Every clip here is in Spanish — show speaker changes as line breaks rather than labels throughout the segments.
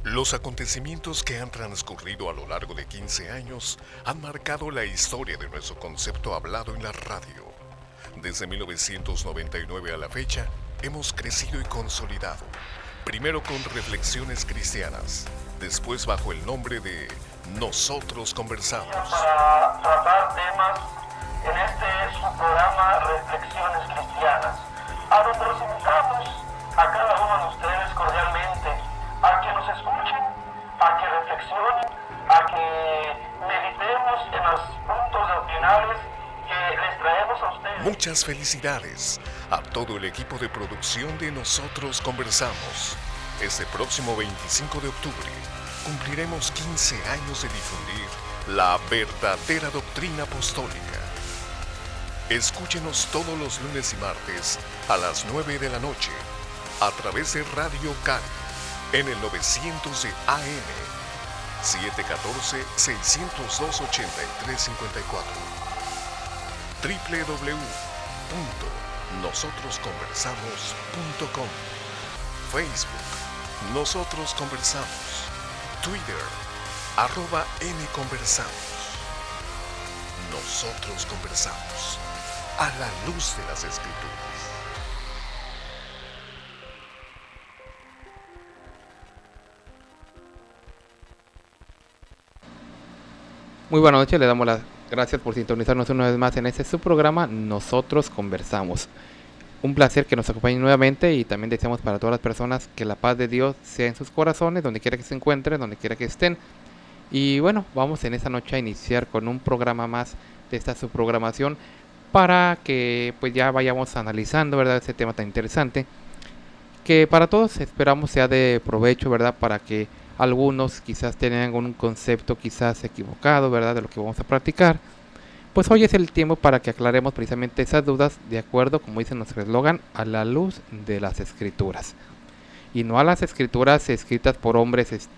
Los acontecimientos que han transcurrido a lo largo de 15 años han marcado la historia de nuestro concepto hablado en la radio. Desde 1999 a la fecha, hemos crecido y consolidado. Primero con reflexiones cristianas, después bajo el nombre de Nosotros Conversamos.
Para tratar temas en este su programa Reflexiones Cristianas, a donde los invitamos a cada uno de ustedes cordialmente a que nos escuchen, a que reflexionen, a que meditemos en los puntos doctrinales que les traemos a ustedes.
Muchas felicidades a todo el equipo de producción de Nosotros Conversamos. Este próximo 25 de octubre cumpliremos 15 años de difundir la verdadera doctrina apostólica. Escúchenos todos los lunes y martes a las 9 de la noche a través de Radio Cali en el 900 de AM 714-602-8354 www.nosotrosconversamos.com Facebook Nosotros Conversamos, Twitter @nconversamos. Nosotros Conversamos, a la luz de las Escrituras.
Muy buenas noches, le damos las gracias por sintonizarnos una vez más en este su programa Nosotros Conversamos. Un placer que nos acompañen nuevamente y también deseamos para todas las personas que la paz de Dios sea en sus corazones, donde quiera que se encuentren, donde quiera que estén. Y bueno, vamos en esta noche a iniciar con un programa más de esta su programación para que pues ya vayamos analizando, ¿verdad?, este tema tan interesante que para todos esperamos sea de provecho, ¿verdad?, para que algunos quizás tengan un concepto quizás equivocado, ¿verdad?, de lo que vamos a practicar. Pues hoy es el tiempo para que aclaremos precisamente esas dudas de acuerdo, como dice nuestro eslogan, a la luz de las Escrituras. Y no a las Escrituras escritas por hombres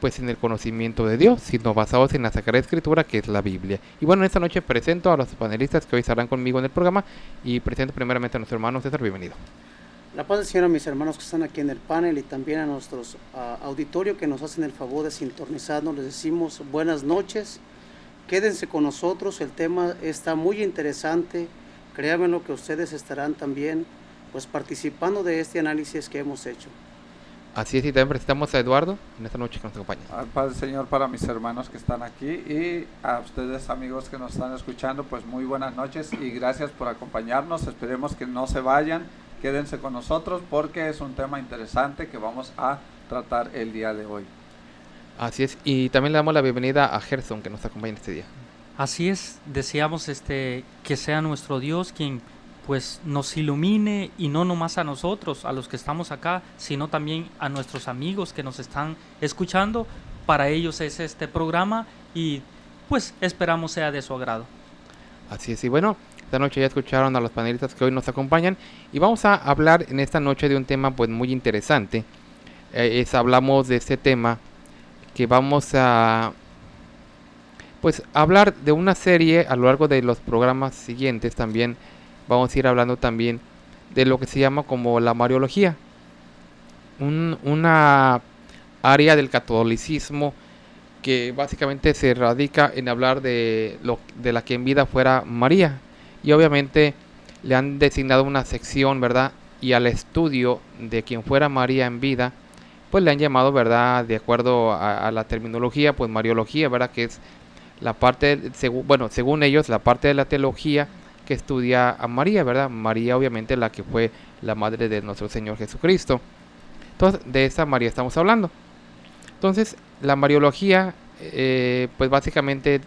pues en el conocimiento de Dios, sino basados en la Sagrada Escritura, que es la Biblia. Y bueno, esta noche presento a los panelistas que hoy estarán conmigo en el programa y presento primeramente a nuestro hermano César. Bienvenido.
La paz del Señor a mis hermanos que están aquí en el panel y también a nuestros auditorio que nos hacen el favor de sintonizarnos. Les decimos buenas noches. Quédense con nosotros, el tema está muy interesante. Créanme lo que ustedes estarán también pues participando de este análisis que hemos hecho.
Así es, y también presentamos a Eduardo en esta noche que nos acompaña.
Al Padre Señor para mis hermanos que están aquí y a ustedes amigos que nos están escuchando, pues muy buenas noches y gracias por acompañarnos. Esperemos que no se vayan, quédense con nosotros porque es un tema interesante que vamos a tratar el día de hoy.
Así es, y también le damos la bienvenida a Gerson que nos acompaña este día.
Así es, deseamos que sea nuestro Dios quien pues nos ilumine, y no nomás a nosotros, a los que estamos acá, sino también a nuestros amigos que nos están escuchando. Para ellos es este programa y pues esperamos sea de su agrado.
Así es, y bueno, esta noche ya escucharon a los panelistas que hoy nos acompañan y vamos a hablar en esta noche de un tema pues muy interesante. Hablamos de este tema que vamos a pues hablar de una serie a lo largo de los programas siguientes. También vamos a ir hablando también de lo que se llama como la Mariología, una área del catolicismo que básicamente se radica en hablar de la que en vida fuera María, y obviamente le han designado una sección, ¿verdad?, y al estudio de quien fuera María en vida pues le han llamado, ¿verdad?, de acuerdo a la terminología, pues Mariología, ¿verdad?, que es la parte, según ellos, la parte de la teología que estudia a María, ¿verdad? María obviamente la que fue la madre de nuestro Señor Jesucristo. Entonces, de esa María estamos hablando. Entonces, la Mariología, pues básicamente,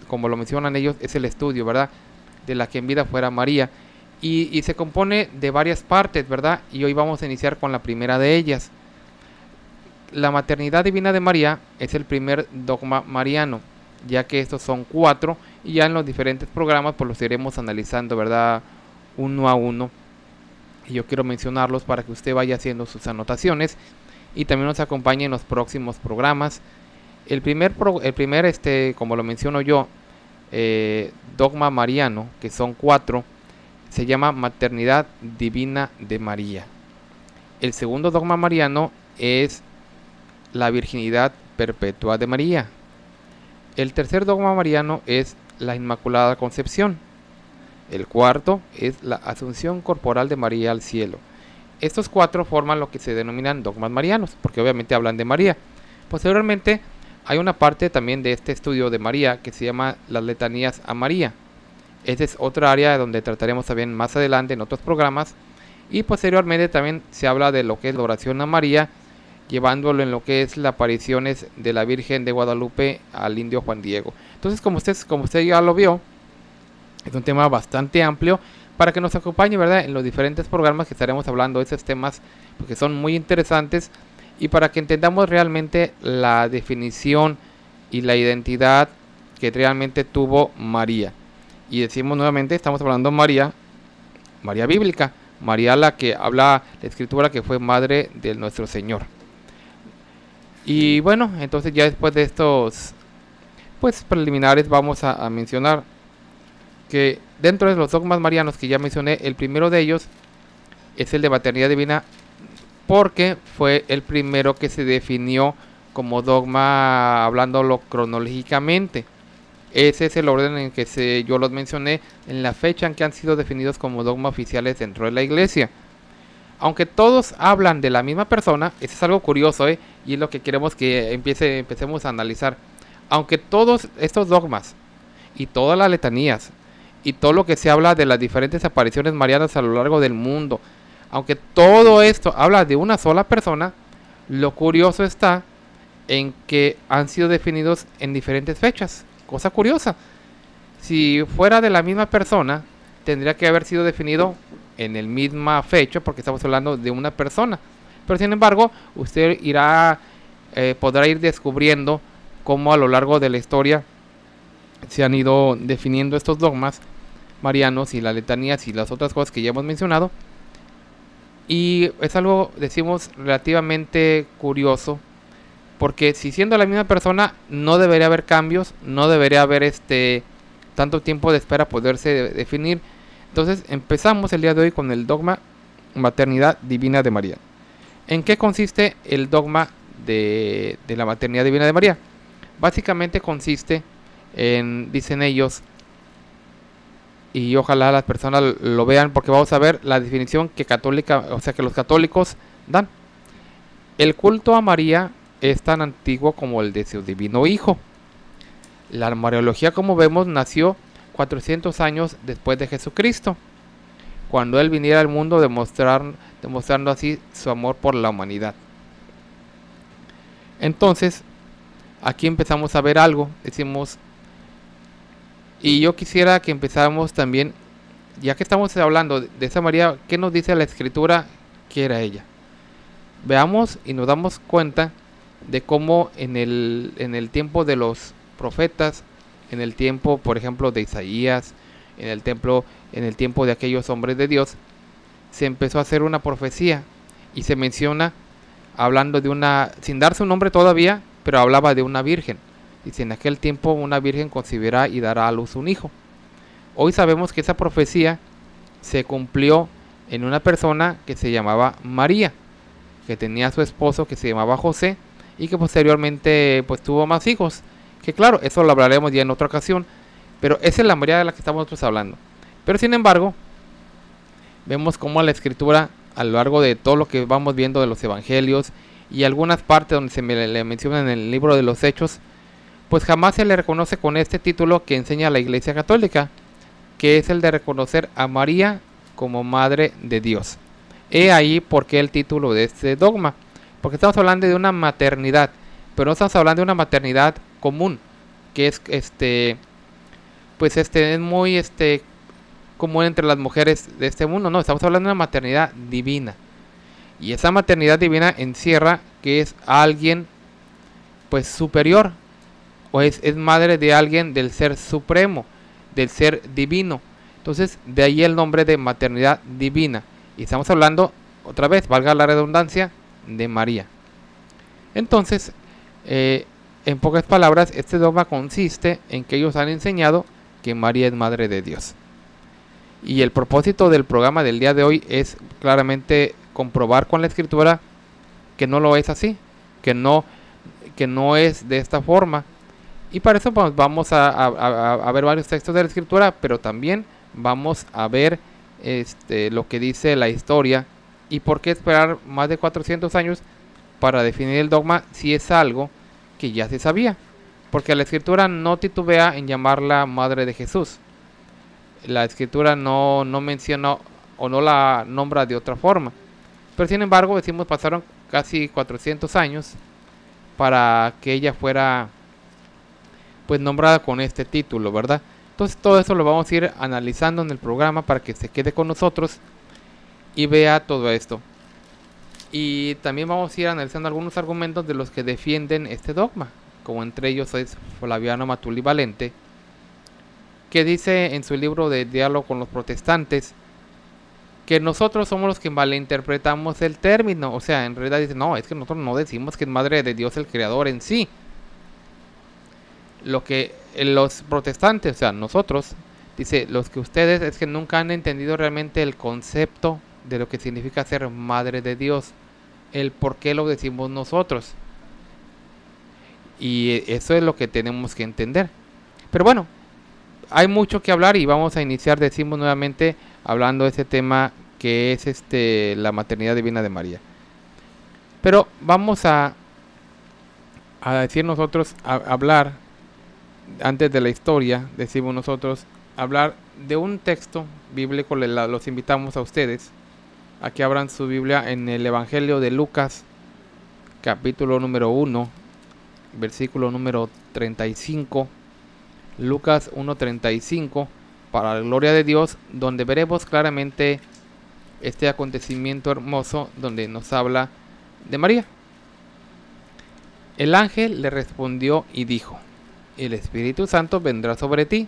como lo mencionan ellos, es el estudio, ¿verdad?, de la que en vida fuera María. Y se compone de varias partes, ¿verdad? Y hoy vamos a iniciar con la primera de ellas. La maternidad divina de María es el primer dogma mariano, ya que estos son 4 y ya en los diferentes programas pues los iremos analizando, ¿verdad?, uno a uno. Y yo quiero mencionarlos para que usted vaya haciendo sus anotaciones y también nos acompañe en los próximos programas. El primer como lo menciono yo, dogma mariano, que son 4, se llama Maternidad Divina de María. El segundo dogma mariano es la virginidad perpetua de María. El tercer dogma mariano es la Inmaculada Concepción. El cuarto es la Asunción Corporal de María al cielo. Estos cuatro forman lo que se denominan dogmas marianos, porque obviamente hablan de María. Posteriormente hay una parte también de este estudio de María que se llama las letanías a María. Esta es otra área donde trataremos también más adelante en otros programas. Y posteriormente también se habla de lo que es la oración a María, llevándolo en lo que es las apariciones de la Virgen de Guadalupe al indio Juan Diego. Entonces, como usted ya lo vio, es un tema bastante amplio para que nos acompañe, ¿verdad?, en los diferentes programas que estaremos hablando de esos temas, porque son muy interesantes, y para que entendamos realmente la definición y la identidad que realmente tuvo María. Y decimos nuevamente, estamos hablando de María bíblica, María la que habla la Escritura que fue madre de nuestro Señor. Y bueno, entonces ya después de estos pues preliminares vamos a mencionar que dentro de los dogmas marianos que ya mencioné, el primero de ellos es el de maternidad divina, porque fue el primero que se definió como dogma hablándolo cronológicamente. Ese es el orden en que yo los mencioné en la fecha en que han sido definidos como dogmas oficiales dentro de la iglesia. Aunque todos hablan de la misma persona, eso es algo curioso, y es lo que queremos que empecemos a analizar. Aunque todos estos dogmas y todas las letanías y todo lo que se habla de las diferentes apariciones marianas a lo largo del mundo, aunque todo esto habla de una sola persona, lo curioso está en que han sido definidos en diferentes fechas. Cosa curiosa, si fuera de la misma persona, tendría que haber sido definido en el misma fecha, porque estamos hablando de una persona. Pero sin embargo, usted podrá ir descubriendo cómo a lo largo de la historia se han ido definiendo estos dogmas marianos y las letanías y las otras cosas que ya hemos mencionado. Y es algo, decimos, relativamente curioso, porque si siendo la misma persona no debería haber cambios, no debería haber tanto tiempo de espera poderse definir. Entonces empezamos el día de hoy con el dogma maternidad divina de María. ¿En qué consiste el dogma de la maternidad divina de María? Básicamente consiste en, dicen ellos, y ojalá las personas lo vean, porque vamos a ver la definición que los católicos dan. El culto a María es tan antiguo como el de su divino hijo. La Mariología, como vemos, nació 400 años después de Jesucristo, cuando él viniera al mundo demostrando así su amor por la humanidad. Entonces, aquí empezamos a ver algo, decimos, y yo quisiera que empezáramos también, ya que estamos hablando de esa María, ¿qué nos dice la Escritura que era ella? Veamos y nos damos cuenta de cómo en el tiempo de los profetas, en el tiempo, por ejemplo, de Isaías, en el tiempo de aquellos hombres de Dios, se empezó a hacer una profecía y se menciona hablando de una, sin darse un nombre todavía, pero hablaba de una virgen. Dice, en aquel tiempo una virgen concebirá y dará a luz un hijo. Hoy sabemos que esa profecía se cumplió en una persona que se llamaba María, que tenía a su esposo que se llamaba José y que posteriormente pues tuvo más hijos. Que claro, eso lo hablaremos ya en otra ocasión, pero esa es la María de la que estamos nosotros hablando. Pero sin embargo, vemos cómo la Escritura, a lo largo de todo lo que vamos viendo de los evangelios y algunas partes donde le menciona en el libro de los Hechos, pues jamás se le reconoce con este título que enseña la Iglesia Católica, que es el de reconocer a María como Madre de Dios. He ahí por qué el título de este dogma, porque estamos hablando de una maternidad, pero no estamos hablando de una maternidad común, que es es muy común entre las mujeres de este mundo. No, estamos hablando de una maternidad divina, y esa maternidad divina encierra que es alguien pues superior, o es madre de alguien del ser supremo, del ser divino. Entonces de ahí el nombre de maternidad divina, y estamos hablando, otra vez, valga la redundancia, de María. Entonces, en pocas palabras, este dogma consiste en que ellos han enseñado que María es Madre de Dios. Y el propósito del programa del día de hoy es claramente comprobar con la Escritura que no lo es así, que no que no es de esta forma. Y para eso pues, vamos a ver varios textos de la Escritura, pero también vamos a ver lo que dice la historia y por qué esperar más de 400 años para definir el dogma si es algo que ya se sabía. Porque la Escritura no titubea en llamarla Madre de Jesús. La Escritura no menciona o no la nombra de otra forma. Pero sin embargo, decimos, pasaron casi 400 años para que ella fuera pues nombrada con este título, ¿verdad? Entonces todo eso lo vamos a ir analizando en el programa para que se quede con nosotros y vea todo esto. Y también vamos a ir analizando algunos argumentos de los que defienden este dogma, como entre ellos es Flaviano Matuli Valente, que dice en su libro de Diálogo con los Protestantes que nosotros somos los que malinterpretamos el término. O sea, en realidad dice, no, es que nosotros no decimos que es Madre de Dios el Creador en sí. Lo que los protestantes, o sea, nosotros, dice, los que ustedes es que nunca han entendido realmente el concepto de lo que significa ser Madre de Dios, el por qué lo decimos nosotros. Y eso es lo que tenemos que entender. Pero bueno, hay mucho que hablar y vamos a iniciar, decimos nuevamente, hablando de ese tema que es la maternidad divina de María. Pero vamos a decir nosotros, a hablar, antes de la historia, decimos nosotros, hablar de un texto bíblico. Los invitamos a ustedes a que abran su Biblia en el Evangelio de Lucas, capítulo número 1, versículo número 35. Lucas 1:35, para la gloria de Dios, donde veremos claramente este acontecimiento hermoso donde nos habla de María. El ángel le respondió y dijo: el Espíritu Santo vendrá sobre ti,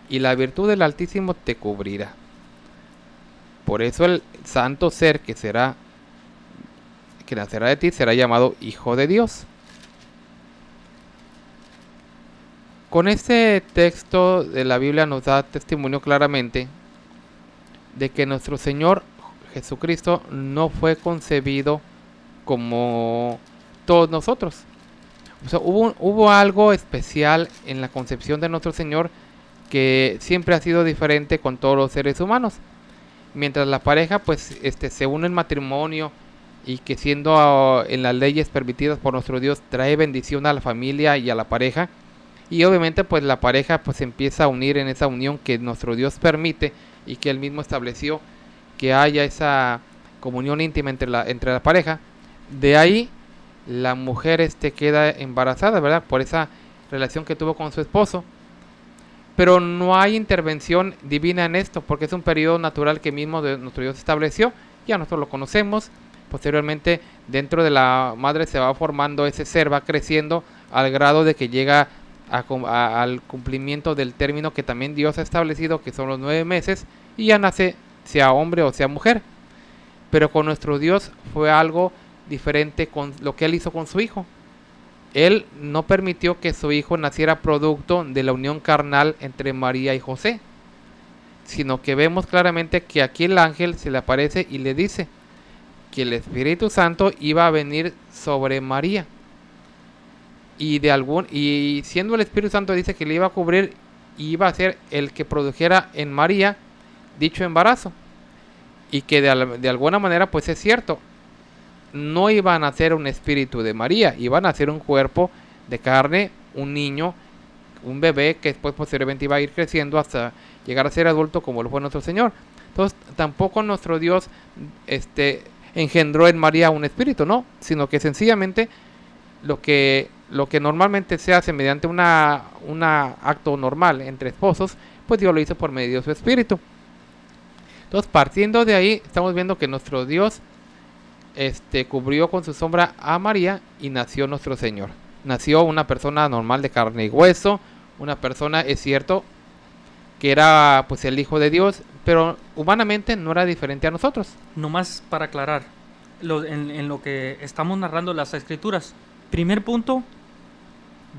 y la virtud del Altísimo te cubrirá. Por eso el santo ser que nacerá de ti será llamado Hijo de Dios. Con este texto de la Biblia nos da testimonio claramente de que nuestro Señor Jesucristo no fue concebido como todos nosotros. O sea, hubo algo especial en la concepción de nuestro Señor que siempre ha sido diferente con todos los seres humanos. Mientras la pareja pues se une en matrimonio y que siendo en las leyes permitidas por nuestro Dios trae bendición a la familia y a la pareja, y obviamente pues la pareja pues empieza a unir en esa unión que nuestro Dios permite y que Él mismo estableció, que haya esa comunión íntima entre la pareja. De ahí la mujer queda embarazada, ¿verdad? Por esa relación que tuvo con su esposo. Pero no hay intervención divina en esto, porque es un periodo natural que mismo nuestro Dios estableció. Ya nosotros lo conocemos. Posteriormente, dentro de la madre se va formando ese ser, va creciendo al grado de que llega al cumplimiento del término que también Dios ha establecido, que son los 9 meses, y ya nace, sea hombre o sea mujer. Pero con nuestro Dios fue algo diferente con lo que Él hizo con su Hijo. Él no permitió que su Hijo naciera producto de la unión carnal entre María y José, sino que vemos claramente que aquí el ángel se le aparece y le dice que el Espíritu Santo iba a venir sobre María. Y siendo el Espíritu Santo, dice que le iba a cubrir y iba a ser el que produjera en María dicho embarazo. Y que de alguna manera pues es cierto, no iba a nacer un espíritu de María, iba a nacer un cuerpo de carne, un niño, un bebé que después posteriormente iba a ir creciendo hasta llegar a ser adulto como lo fue nuestro Señor. Entonces tampoco nuestro Dios engendró en María un espíritu, no, sino que sencillamente lo que normalmente se hace mediante un acto normal entre esposos, pues Dios lo hizo por medio de su espíritu. Entonces, partiendo de ahí, estamos viendo que nuestro Dios cubrió con su sombra a María y nació nuestro Señor. Nació una persona normal de carne y hueso, una persona, es cierto, que era pues el Hijo de Dios, pero humanamente no era diferente a nosotros.
Nomás para aclarar, en lo que estamos narrando las Escrituras, primer punto,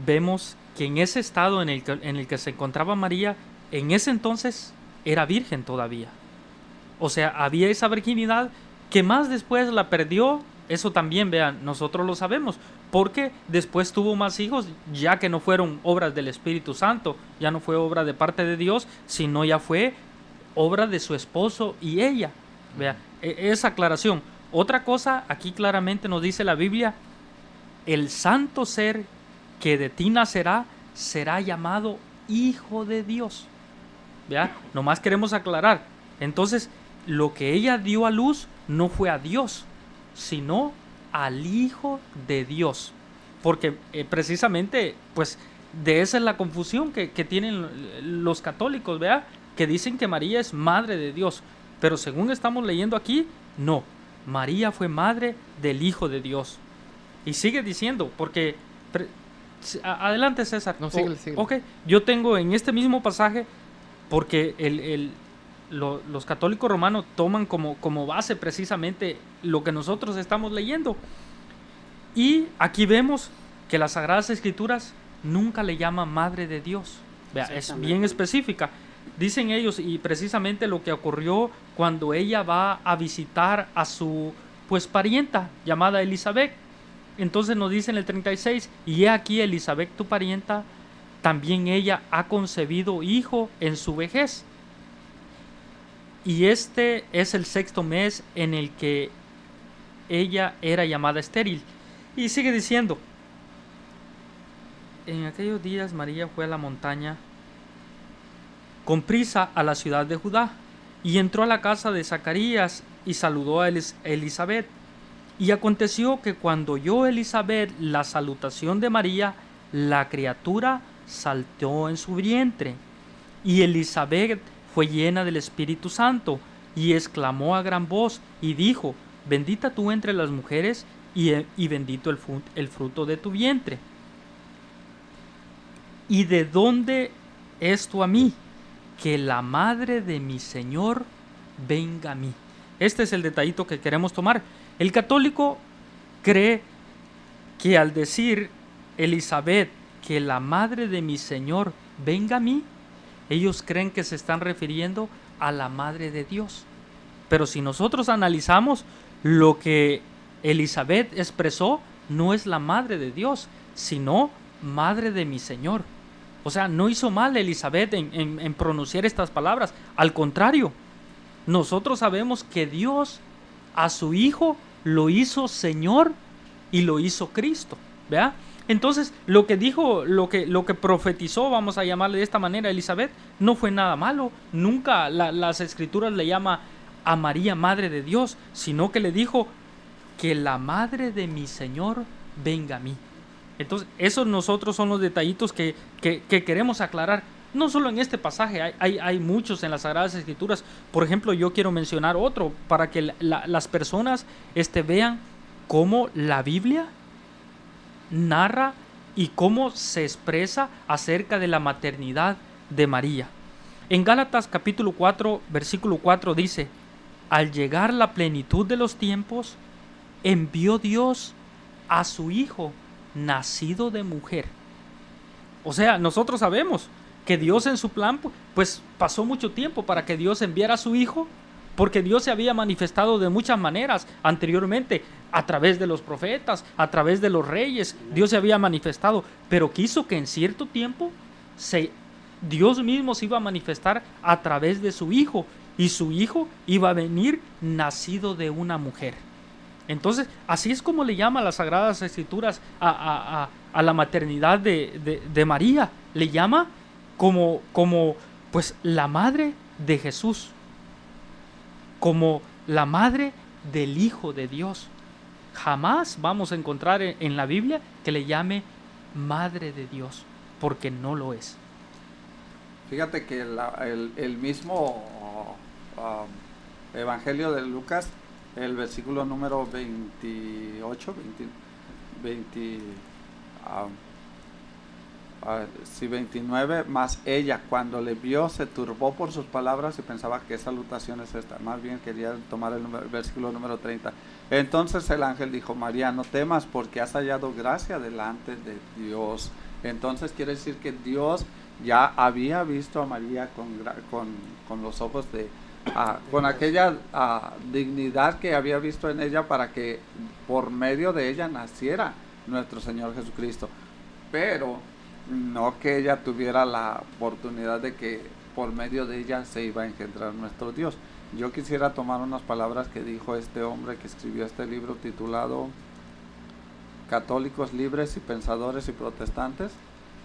vemos que en ese estado en el que se encontraba María, en ese entonces era virgen todavía. O sea, había esa virginidad que más después la perdió eso también, vean, nosotros lo sabemos, porque después tuvo más hijos, ya que no fueron obras del Espíritu Santo, ya no fue obra de parte de Dios, sino ya fue obra de su esposo y ella. Vea, esa aclaración. Otra cosa, aquí claramente nos dice la Biblia, el santo ser que de ti nacerá será llamado Hijo de Dios. Vea, nomás queremos aclarar. Entonces, lo que ella dio a luz no fue a Dios, sino al Hijo de Dios. Porque precisamente, pues, de esa es la confusión que tienen los católicos, ¿vea? Que dicen que María es madre de Dios. Pero según estamos leyendo aquí, no. María fue madre del Hijo de Dios. Y sigue diciendo, porque... adelante, César.
No, síguele.
Ok, yo tengo en este mismo pasaje, porque los católicos romanos toman como base precisamente lo que nosotros estamos leyendo. Y aquí vemos que las Sagradas Escrituras nunca le llaman Madre de Dios. Vea, es bien específica. Dicen ellos, y precisamente lo que ocurrió cuando ella va a visitar a su parienta llamada Elizabeth. Entonces nos dice en el 36, y he aquí Elizabeth tu parienta, también ella ha concebido hijo en su vejez. Y este es el 6º mes en el que ella era llamada estéril. Y sigue diciendo, en aquellos días María fue a la montaña con prisa a la ciudad de Judá, y entró a la casa de Zacarías y saludó a Elizabeth. Y aconteció que cuando oyó Elizabeth la salutación de María, la criatura saltó en su vientre. Y Elizabeth fue llena del Espíritu Santo, y exclamó a gran voz, y dijo, bendita tú entre las mujeres, y bendito el fruto de tu vientre. ¿Y de dónde esto a mí? Que la madre de mi Señor venga a mí. Este es el detallito que queremos tomar. El católico cree que al decir Elizabeth, que la madre de mi Señor venga a mí, ellos creen que se están refiriendo a la madre de Dios. Pero si nosotros analizamos lo que Elizabeth expresó, no es la madre de Dios, sino madre de mi Señor. O sea, no hizo mal Elizabeth en pronunciar estas palabras. Al contrario, nosotros sabemos que Dios a su Hijo lo hizo Señor y lo hizo Cristo. ¿Vea? Entonces, lo que dijo, lo que profetizó, vamos a llamarle de esta manera, Elizabeth, no fue nada malo. Nunca las Escrituras le llama a María Madre de Dios, sino que le dijo que la madre de mi Señor venga a mí. Entonces, esos nosotros son los detallitos que queremos aclarar. No solo en este pasaje, hay muchos en las Sagradas Escrituras. Por ejemplo, yo quiero mencionar otro para que las personas vean cómo la Biblia narra y cómo se expresa acerca de la maternidad de María. En Gálatas capítulo 4, versículo 4 dice, al llegar la plenitud de los tiempos, envió Dios a su Hijo, nacido de mujer. O sea, nosotros sabemos que Dios en su plan, pues pasó mucho tiempo para que Dios enviara a su Hijo, porque Dios se había manifestado de muchas maneras anteriormente, a través de los profetas, a través de los reyes. Dios se había manifestado, pero quiso que en cierto tiempo Dios mismo se iba a manifestar a través de su Hijo, y su Hijo iba a venir nacido de una mujer. Entonces, así es como le llama las Sagradas Escrituras a la maternidad de María. Le llama como pues la madre de Jesús, como la madre del Hijo de Dios. Jamás vamos a encontrar en la Biblia que le llame madre de Dios, porque no lo es.
Fíjate que el mismo Evangelio de Lucas, el versículo número 28, 29, más ella cuando le vio se turbó por sus palabras y pensaba qué salutación es esta. Más bien quería tomar el versículo número 30. Entonces el ángel dijo, María, no temas porque has hallado gracia delante de Dios. Entonces quiere decir que Dios ya había visto a María con los ojos con aquella dignidad que había visto en ella para que por medio de ella naciera nuestro Señor Jesucristo. Pero no que ella tuviera la oportunidad de que por medio de ella se iba a engendrar nuestro Dios. Yo quisiera tomar unas palabras que dijo este hombre que escribió este libro titulado Católicos Libres y Pensadores y Protestantes,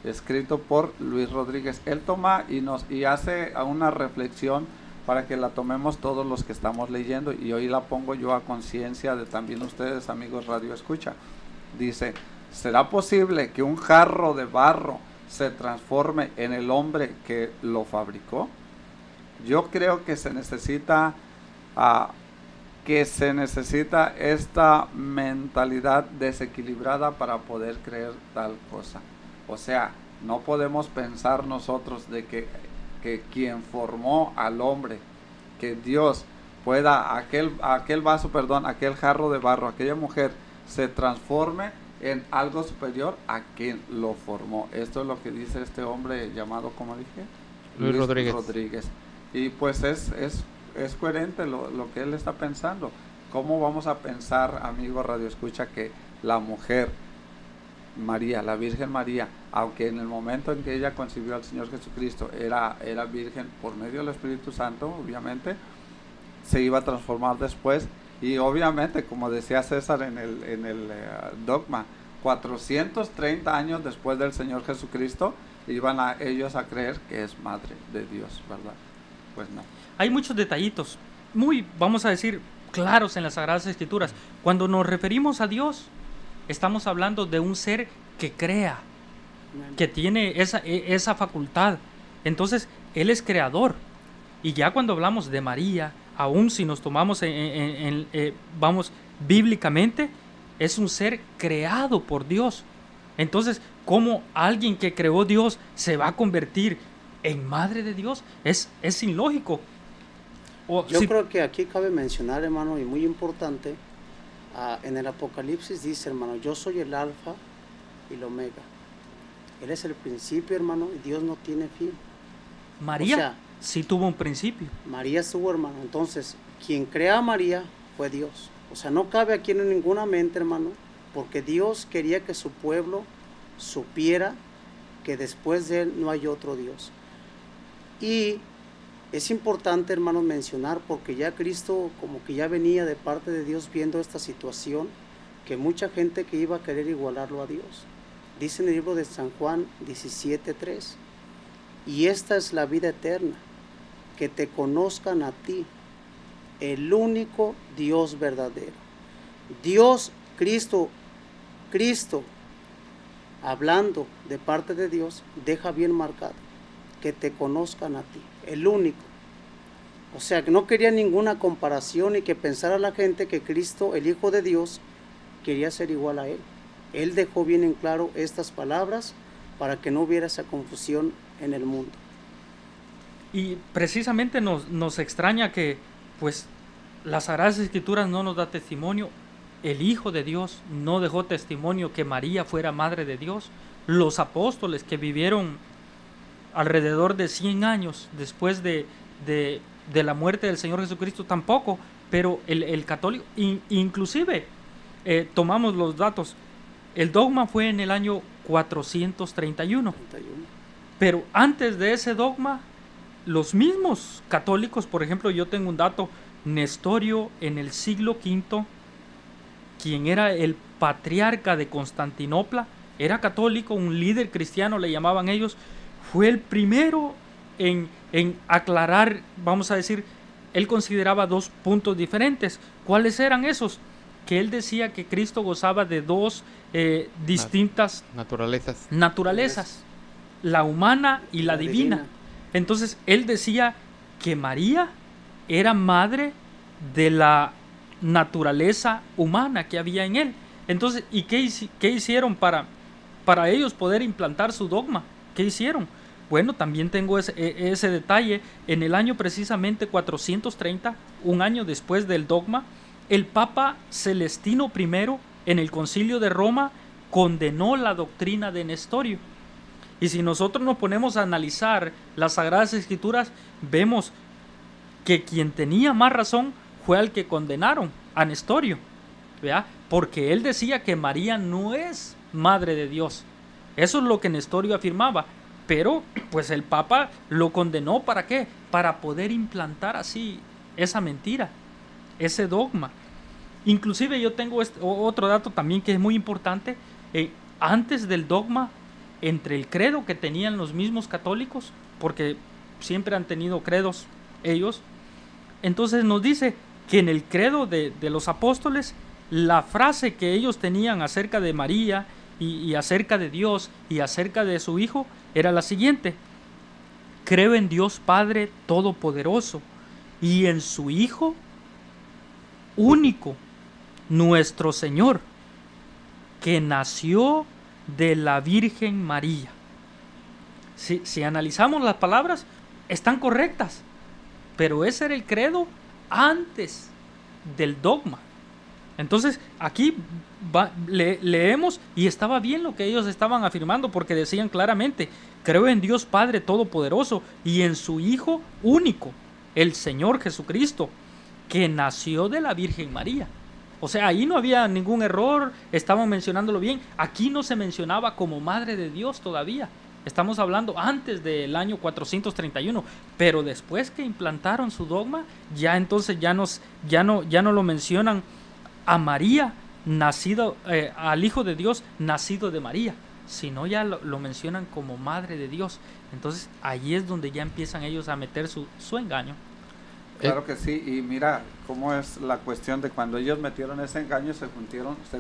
escrito por Luis Rodríguez. Él toma y hace una reflexión para que la tomemos todos los que estamos leyendo, y hoy la pongo yo a conciencia de también ustedes, amigos Radio Escucha. Dice: ¿será posible que un jarro de barro se transforme en el hombre que lo fabricó? Yo creo que se necesita esta mentalidad desequilibrada para poder creer tal cosa. O sea, no podemos pensar nosotros de que quien formó al hombre, que Dios pueda, aquel jarro de barro, aquella mujer, se transforme en algo superior a quien lo formó. Esto es lo que dice este hombre llamado, ¿cómo dije?
Luis Rodríguez.
Y pues es coherente lo que él está pensando. ¿Cómo vamos a pensar, amigo Radio Escucha, que la mujer María, la Virgen María, aunque en el momento en que ella concibió al Señor Jesucristo era virgen por medio del Espíritu Santo, obviamente, se iba a transformar después? Y obviamente, como decía César en el dogma, 430 años después del Señor Jesucristo, iban ellos a creer que es madre de Dios, ¿verdad? Pues no.
Hay muchos detallitos, muy, vamos a decir, claros en las Sagradas Escrituras. Cuando nos referimos a Dios, estamos hablando de un ser que crea, que tiene esa facultad. Entonces, Él es creador. Y ya cuando hablamos de María, aún si nos tomamos vamos bíblicamente, es un ser creado por Dios. Entonces, ¿cómo alguien que creó Dios se va a convertir en madre de Dios? Es ilógico.
Yo creo que aquí cabe mencionar, hermano, y muy importante, en el Apocalipsis dice, hermano, yo soy el alfa y el omega. Él es el principio, hermano, y Dios no tiene fin.
María, o sea, sí tuvo un principio.
María estuvo, hermano. Entonces, quien crea a María fue Dios. O sea, no cabe aquí en ninguna mente, hermano, porque Dios quería que su pueblo supiera que después de Él no hay otro Dios. Y es importante, hermanos, mencionar, porque ya Cristo como que ya venía de parte de Dios viendo esta situación, que mucha gente que iba a querer igualarlo a Dios. Dice en el libro de San Juan 17:3, y esta es la vida eterna, que te conozcan a ti, el único Dios verdadero. Dios, Cristo, hablando de parte de Dios, deja bien marcado, que te conozcan a ti, el único. O sea, que no quería ninguna comparación y que pensara la gente que Cristo, el Hijo de Dios, quería ser igual a Él. Él dejó bien en claro estas palabras para que no hubiera esa confusión en el mundo.
Y precisamente nos extraña que pues las Sagradas Escrituras no nos da testimonio. El Hijo de Dios no dejó testimonio que María fuera madre de Dios. Los apóstoles que vivieron alrededor de 100 años después de la muerte del Señor Jesucristo tampoco. Pero el católico, inclusive tomamos los datos, el dogma fue en el año 431. Pero antes de ese dogma, los mismos católicos, por ejemplo, yo tengo un dato, Nestorio en el siglo V, quien era el patriarca de Constantinopla, era católico, un líder cristiano le llamaban ellos, fue el primero en aclarar, vamos a decir, él consideraba dos puntos diferentes. ¿Cuáles eran esos? Que él decía que Cristo gozaba de dos distintas naturalezas, la humana y la divina. Entonces él decía que María era madre de la naturaleza humana que había en él. Entonces, ¿y qué hicieron para ellos poder implantar su dogma? ¿Qué hicieron? Bueno, también tengo ese detalle. En el año precisamente 430, un año después del dogma, el Papa Celestino I, en el Concilio de Roma, condenó la doctrina de Nestorio. Y si nosotros nos ponemos a analizar las Sagradas Escrituras, vemos que quien tenía más razón fue al que condenaron, a Nestorio, ¿verdad? Porque él decía que María no es madre de Dios. Eso es lo que Nestorio afirmaba. Pero pues el Papa lo condenó, ¿para qué? Para poder implantar así esa mentira, ese dogma. Inclusive yo tengo otro dato también que es muy importante. Antes del dogma, entre el credo que tenían los mismos católicos, porque siempre han tenido credos ellos, entonces nos dice que en el credo de los apóstoles, la frase que ellos tenían acerca de María y acerca de Dios y acerca de su Hijo era la siguiente: creo en Dios Padre Todopoderoso y en su Hijo único, nuestro Señor, que nació de la Virgen María. Si analizamos las palabras, están correctas, pero ese era el credo antes del dogma. Entonces aquí leemos y estaba bien lo que ellos estaban afirmando, porque decían claramente: creo en Dios Padre Todopoderoso y en su Hijo único, el Señor Jesucristo, que nació de la Virgen María. O sea, ahí no había ningún error, estaban mencionándolo bien. Aquí no se mencionaba como Madre de Dios todavía. Estamos hablando antes del año 431, pero después que implantaron su dogma, ya entonces ya no lo mencionan a María, nacido, al Hijo de Dios, nacido de María, sino ya lo mencionan como Madre de Dios. Entonces ahí es donde ya empiezan ellos a meter su engaño.
Claro que sí, y mira cómo es la cuestión de cuando ellos metieron ese engaño, se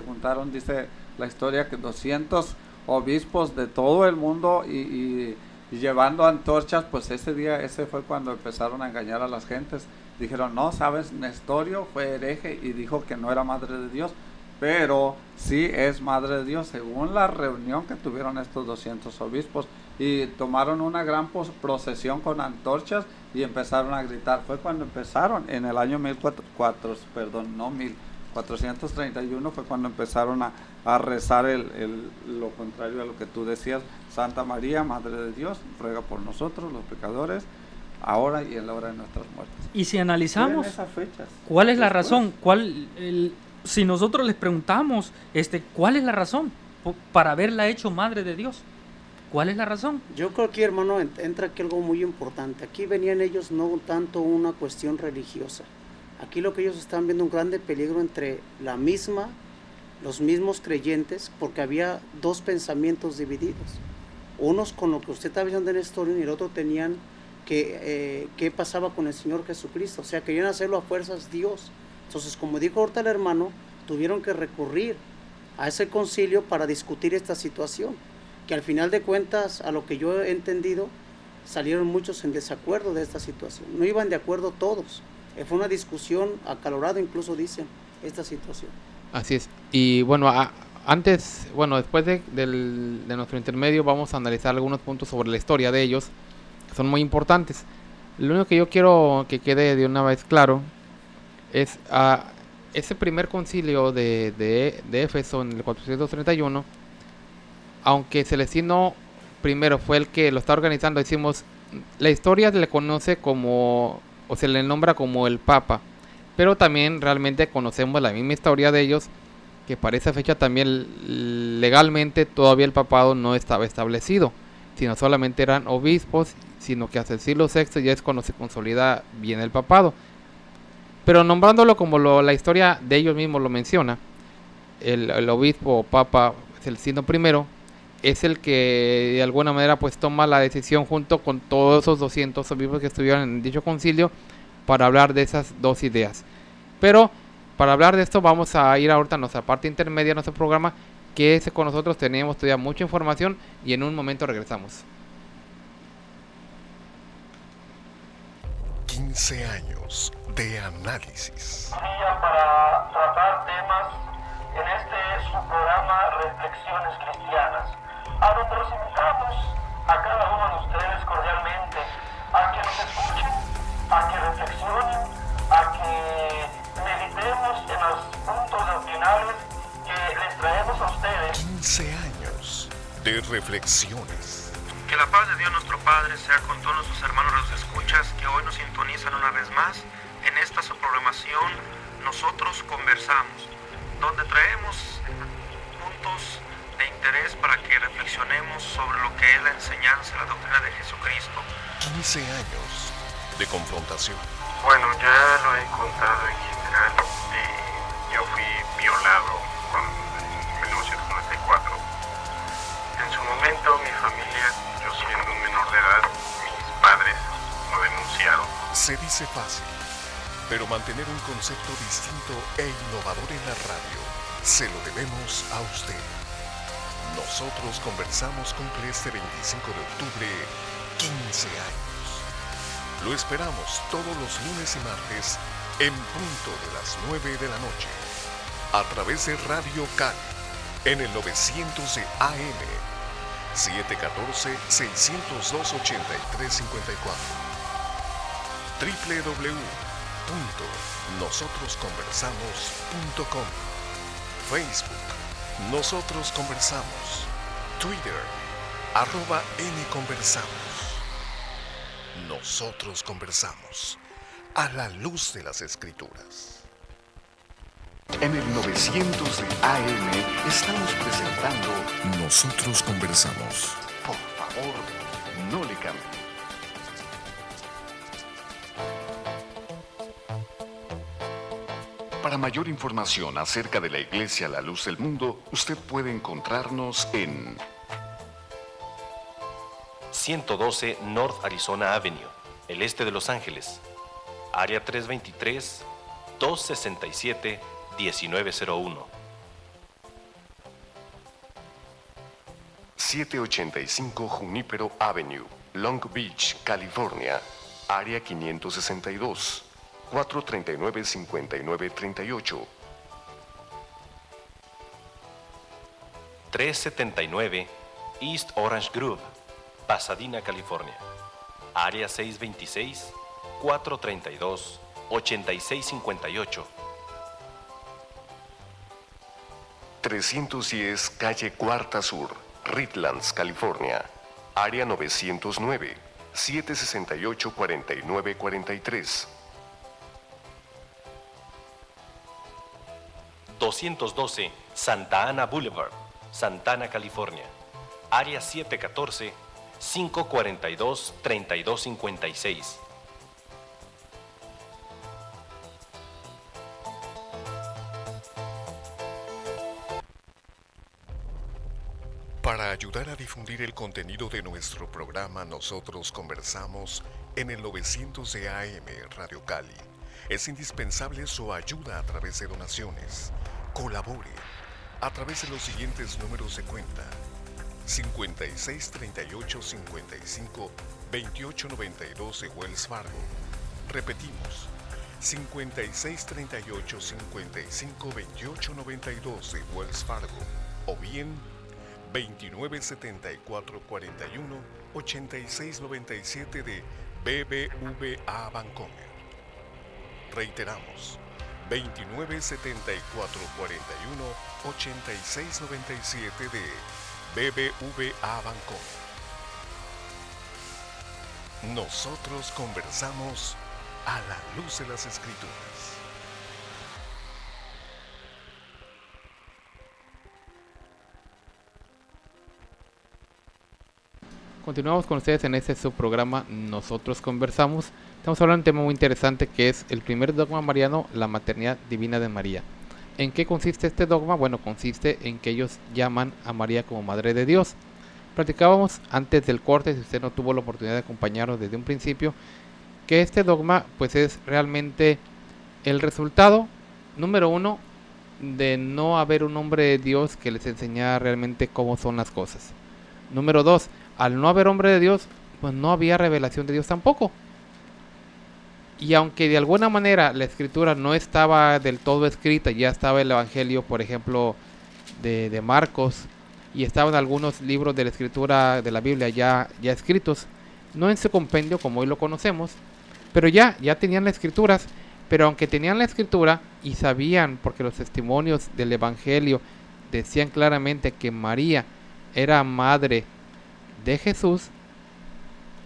juntaron, dice la historia, que 200 obispos de todo el mundo y llevando antorchas. Pues ese fue cuando empezaron a engañar a las gentes. Dijeron: no, sabes, Nestorio fue hereje y dijo que no era madre de Dios, pero sí es madre de Dios, según la reunión que tuvieron estos 200 obispos, y tomaron una gran procesión con antorchas y empezaron a gritar. Fue cuando empezaron, en el año 1431 fue cuando empezaron a rezar lo contrario a lo que tú decías: Santa María, Madre de Dios, ruega por nosotros los pecadores, ahora y en la hora de nuestras muertes.
Y si analizamos
esas fechas,
¿cuál es la razón? Si nosotros les preguntamos, ¿cuál es la razón para haberla hecho Madre de Dios? ¿Cuál es la razón?
Yo creo que, hermano, entra aquí algo muy importante. Aquí venían ellos no tanto una cuestión religiosa. Aquí lo que ellos están viendo un grande peligro entre los mismos creyentes, porque había dos pensamientos divididos. Unos con lo que usted está viendo en la historia y el otro tenían qué pasaba con el Señor Jesucristo. O sea, querían hacerlo a fuerzas Dios. Entonces, como dijo ahorita el hermano, tuvieron que recurrir a ese concilio para discutir esta situación, que al final de cuentas, a lo que yo he entendido, salieron muchos en desacuerdo de esta situación. No iban de acuerdo todos. Fue una discusión acalorada, incluso dicen, esta situación.
Así es. Y bueno, después de nuestro intermedio, vamos a analizar algunos puntos sobre la historia de ellos, que son muy importantes. Lo único que yo quiero que quede de una vez claro es ese primer concilio de Éfeso en el 431. Aunque Celestino primero fue el que lo está organizando, decimos, la historia se le conoce como, o se le nombra como el Papa, pero también realmente conocemos la misma historia de ellos, que para esa fecha también legalmente todavía el papado no estaba establecido, sino solamente eran obispos, sino que hasta el siglo VI ya es cuando se consolida bien el papado. Pero nombrándolo como la historia de ellos mismos lo menciona, el obispo o papa Celestino I es el que de alguna manera pues toma la decisión junto con todos esos 200 obispos que estuvieron en dicho concilio para hablar de esas dos ideas. Pero para hablar de esto vamos a ir ahorita a nuestra parte intermedia de nuestro programa, que es con nosotros tenemos todavía mucha información y en un momento regresamos.
15 años de análisis.
Día para tratar temas en su programa Reflexiones Cristianas, a donde los invitamos a cada uno de ustedes cordialmente a que nos escuchen, a que reflexionen, a que meditemos en los puntos doctrinales que les traemos a ustedes.
15 años de reflexiones.
Que la paz de Dios nuestro Padre sea con todos nuestros hermanos los escuchas que hoy nos sintonizan una vez más en esta su programación Nosotros Conversamos, donde traemos puntos de interés para que reflexionemos sobre lo que es la enseñanza, la doctrina de Jesucristo.
15 años de confrontación.
Bueno, ya lo he contado en general. Yo fui violado en 1994. En su momento, mi familia, yo siendo un menor de edad, mis padres lo denunciaron.
Se dice fácil, pero mantener un concepto distinto e innovador en la radio se lo debemos a usted. Nosotros Conversamos cumple este 25 de octubre 15 años. Lo esperamos todos los lunes y martes en punto de las 9 de la noche a través de Radio Cali en el 900 de AM 714-602-8354 www.nosotrosconversamos.com Facebook Nosotros Conversamos, Twitter @nconversamos. Nosotros Conversamos a la luz de las Escrituras. En el 900 de AM estamos presentando Nosotros Conversamos. Por favor, no le cambie. Para mayor información acerca de la Iglesia La Luz del Mundo, usted puede encontrarnos en
112 North Arizona Avenue, el este de Los Ángeles, área 323-267-1901.
785 Junípero Avenue, Long Beach, California, área 562, 439-5938.
379 East Orange Grove, Pasadena, California, área 626-432-8658.
310 Calle Cuarta Sur, Redlands, California, área 909, 768-4943.
212 Santa Ana Boulevard, Santana, California, área 714-542-3256.
Para ayudar a difundir el contenido de nuestro programa Nosotros Conversamos en el 900 de AM Radio Cali, es indispensable su ayuda a través de donaciones. Colabore a través de los siguientes números de cuenta: 56 38 55 28 92 de Wells Fargo. Repetimos, 56 38 55 28 92 de Wells Fargo, o bien 29 74 41 86 97 de BBVA Bancomer. Reiteramos, 29 74 41 86 97 de BBVA Bancomer. Nosotros conversamos a la luz de las Escrituras.
Continuamos con ustedes en este subprograma Nosotros Conversamos. Estamos hablando de un tema muy interesante que es el primer dogma mariano, la maternidad divina de María. ¿En qué consiste este dogma? Bueno, consiste en que ellos llaman a María como Madre de Dios. Platicábamos antes del corte, si usted no tuvo la oportunidad de acompañarnos desde un principio, que este dogma pues es realmente el resultado, número uno, de no haber un hombre de Dios que les enseñara realmente cómo son las cosas. Número dos, al no haber hombre de Dios, pues no había revelación de Dios tampoco. Y aunque de alguna manera la escritura no estaba del todo escrita, ya estaba el evangelio, por ejemplo, de Marcos, y estaban algunos libros de la escritura de la Biblia ya escritos, no en su compendio como hoy lo conocemos, pero ya tenían las escrituras. Pero aunque tenían la escritura y sabían, porque los testimonios del evangelio decían claramente que María era madre de Jesús,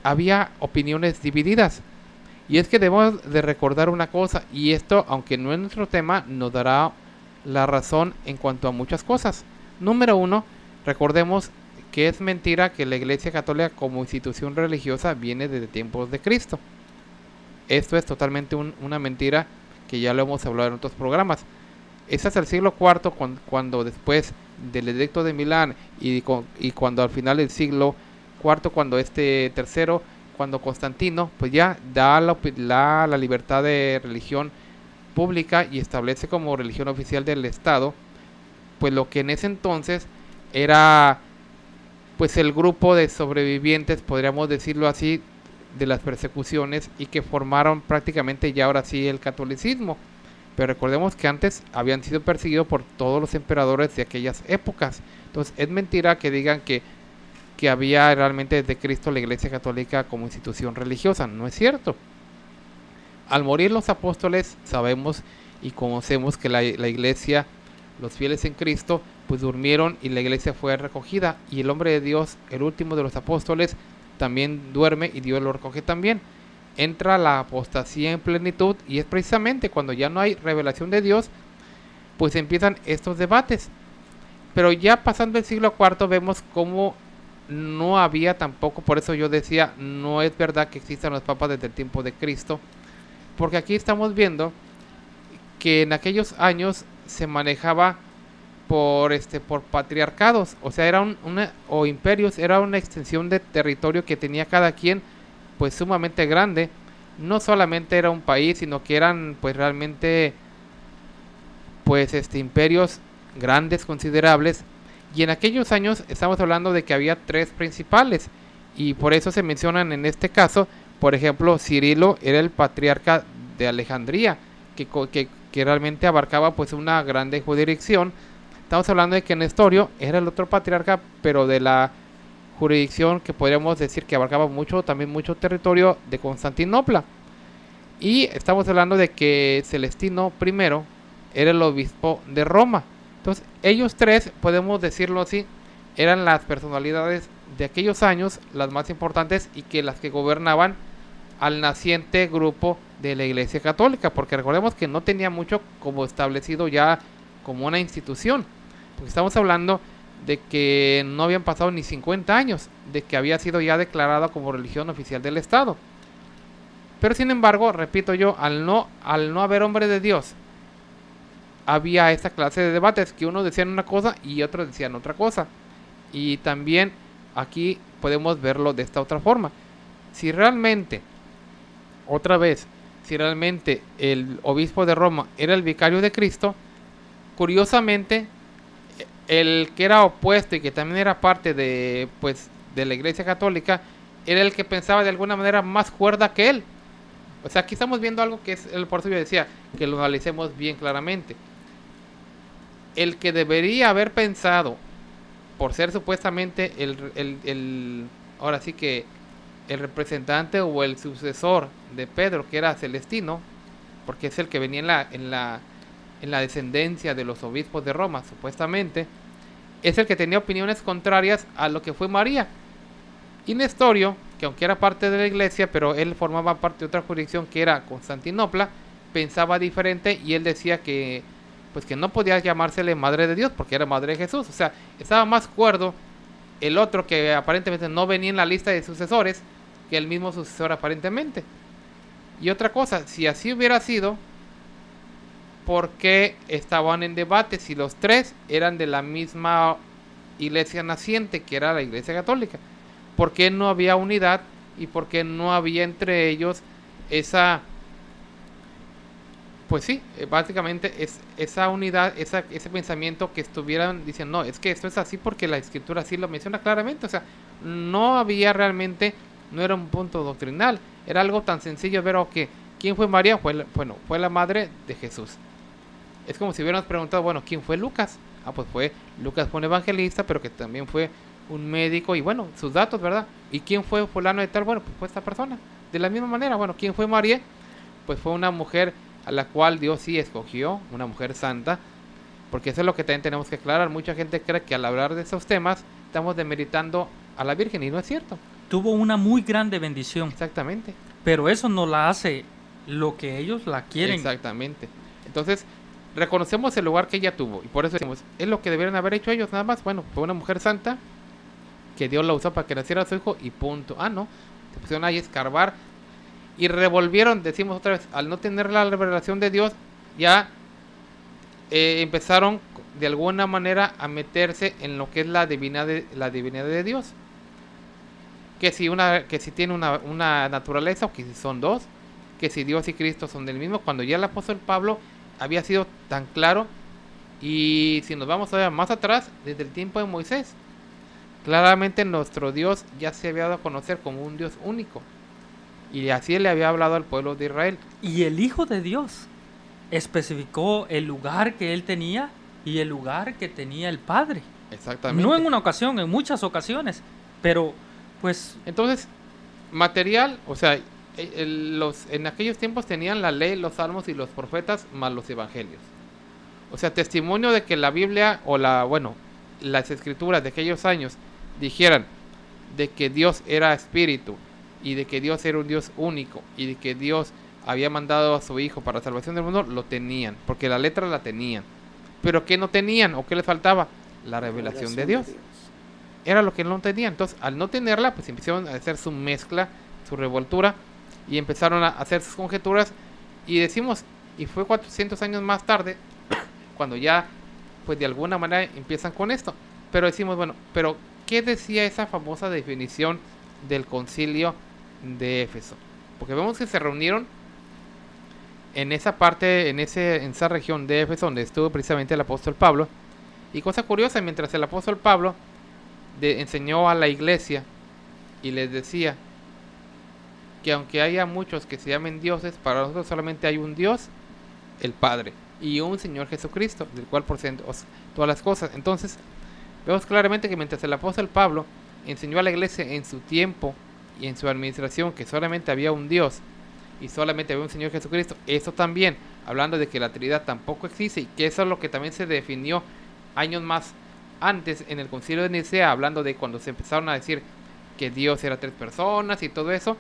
había opiniones divididas. Y es que debemos de recordar una cosa, y esto, aunque no es nuestro tema, nos dará la razón en cuanto a muchas cosas. Número uno, recordemos que es mentira que la Iglesia Católica como institución religiosa viene desde tiempos de Cristo. Esto es totalmente una mentira, que ya lo hemos hablado en otros programas. Es hasta el siglo IV cuando después del edicto de Milán y cuando al final del siglo IV, cuando tercero, cuando Constantino pues ya da la libertad de religión pública y establece como religión oficial del Estado, pues lo que en ese entonces era pues el grupo de sobrevivientes, podríamos decirlo así, de las persecuciones, y que formaron prácticamente ya ahora sí el catolicismo. Pero recordemos que antes habían sido perseguidos por todos los emperadores de aquellas épocas. Entonces es mentira que digan que había realmente desde Cristo la Iglesia Católica como institución religiosa. No es cierto. Al morir los apóstoles, sabemos y conocemos que la Iglesia, los fieles en Cristo, pues durmieron y la Iglesia fue recogida. Y el hombre de Dios, el último de los apóstoles, también duerme y Dios lo recoge también. Entra la apostasía en plenitud, y es precisamente cuando ya no hay revelación de Dios, pues empiezan estos debates. Pero ya pasando el siglo IV vemos cómo no había tampoco, por eso yo decía, no es verdad que existan los papas desde el tiempo de Cristo, porque aquí estamos viendo que en aquellos años se manejaba por patriarcados, o sea, era o imperios, era una extensión de territorio que tenía cada quien pues sumamente grande. No solamente era un país, sino que eran pues realmente pues imperios grandes, considerables. Y en aquellos años estamos hablando de que había 3 principales, y por eso se mencionan en este caso. Por ejemplo, Cirilo era el patriarca de Alejandría, que realmente abarcaba pues una grande jurisdicción. Estamos hablando de que Nestorio era el otro patriarca, pero de la jurisdicción que podríamos decir que abarcaba mucho territorio de Constantinopla. Y estamos hablando de que Celestino I era el obispo de Roma. Entonces ellos 3, podemos decirlo así, eran las personalidades de aquellos años, las más importantes, y que las que gobernaban al naciente grupo de la Iglesia Católica, porque recordemos que no tenía mucho como establecido ya como una institución, porque estamos hablando de que no habían pasado ni 50 años de que había sido ya declarada como religión oficial del Estado. Pero sin embargo, repito yo, al no haber hombre de Dios, había esta clase de debates que unos decían una cosa y otros decían otra cosa. Y también aquí podemos verlo de esta otra forma. Si realmente el obispo de Roma era el vicario de Cristo, curiosamente el que era opuesto y que también era parte de la Iglesia Católica era el que pensaba de alguna manera más cuerda que él. O sea, aquí estamos viendo algo que es, por eso yo decía que lo analicemos bien claramente. El que debería haber pensado, por ser supuestamente ahora sí que el representante o el sucesor de Pedro, que era Celestino, porque es el que venía en la descendencia de los obispos de Roma, supuestamente, es el que tenía opiniones contrarias a lo que fue María. Y Nestorio, que aunque era parte de la iglesia, pero él formaba parte de otra jurisdicción que era Constantinopla, pensaba diferente, y él decía que no podía llamársele madre de Dios porque era madre de Jesús. O sea, estaba más cuerdo el otro, que aparentemente no venía en la lista de sucesores, que el mismo sucesor aparentemente. Y otra cosa, si así hubiera sido, ¿por qué estaban en debate si los 3 eran de la misma iglesia naciente, que era la Iglesia Católica? ¿Por qué no había unidad y por qué no había entre ellos esa, pues sí, básicamente esa unidad, ese pensamiento, que estuvieran diciendo, no, es que esto es así porque la Escritura así lo menciona claramente? O sea, no había realmente, no era un punto doctrinal, era algo tan sencillo ver, que ¿quién fue María? Fue la madre de Jesús. Es como si hubiéramos preguntado, bueno, ¿quién fue Lucas? Pues Lucas fue un evangelista, pero que también fue un médico, y bueno, sus datos, ¿verdad? ¿Y quién fue fulano de tal? Bueno, pues fue esta persona. De la misma manera, bueno, ¿quién fue María? Pues fue una mujer a la cual Dios sí escogió, una mujer santa, porque eso es lo que también tenemos que aclarar. Mucha gente cree que al hablar de esos temas estamos demeritando a la Virgen, y no es cierto.
tuvo una muy grande bendición.
Exactamente.
Pero eso no la hace lo que ellos la quieren.
Exactamente. Entonces, reconocemos el lugar que ella tuvo. Y por eso decimos, es lo que debieron haber hecho ellos nada más. Bueno, fue una mujer santa que Dios la usó para que naciera su hijo y punto. Ah, no. Se pusieron ahí a escarbar y revolvieron, decimos otra vez, al no tener la revelación de Dios, ya empezaron de alguna manera a meterse en lo que es la divinidad de Dios. Que si tiene una naturaleza, o que si son dos, que si Dios y Cristo son del mismo, cuando ya el apóstol Pablo había sido tan claro. Y si nos vamos a ver más atrás, desde el tiempo de Moisés, claramente nuestro Dios ya se había dado a conocer como un Dios único, y así le había hablado al pueblo de Israel.
Y el Hijo de Dios especificó el lugar que él tenía y el lugar que tenía el Padre.
Exactamente.
No en una ocasión, en muchas ocasiones, pero pues...
Entonces, material, o sea, en aquellos tiempos tenían la ley, los salmos y los profetas, más los evangelios. O sea, testimonio de que la Biblia las escrituras de aquellos años dijeran de que Dios era espíritu y de que Dios era un Dios único y de que Dios había mandado a su Hijo para la salvación del mundo, lo tenían, porque la letra la tenían. Pero ¿qué no tenían o qué les faltaba? La revelación de Dios. Era lo que no tenían. Entonces, al no tenerla, pues empezaron a hacer su mezcla, su revoltura, y empezaron a hacer sus conjeturas. Y decimos, y fue 400 años más tarde, cuando ya, pues de alguna manera empiezan con esto. Pero decimos, bueno, pero ¿qué decía esa famosa definición del concilio de Éfeso? Porque vemos que se reunieron en esa parte, en esa región de Éfeso, donde estuvo precisamente el apóstol Pablo. Y cosa curiosa, mientras el apóstol Pablo enseñó a la iglesia y les decía que aunque haya muchos que se llamen dioses, para nosotros solamente hay un Dios, el Padre, y un Señor Jesucristo, del cual proceden todas las cosas. Entonces, vemos claramente que mientras el apóstol Pablo enseñó a la iglesia en su tiempo y en su administración que solamente había un Dios y solamente había un Señor Jesucristo, eso también, hablando de que la Trinidad tampoco existe, y que eso es lo que también se definió años más antes en el concilio de Nicea, hablando de cuando se empezaron a decir que Dios era tres personas y todo eso.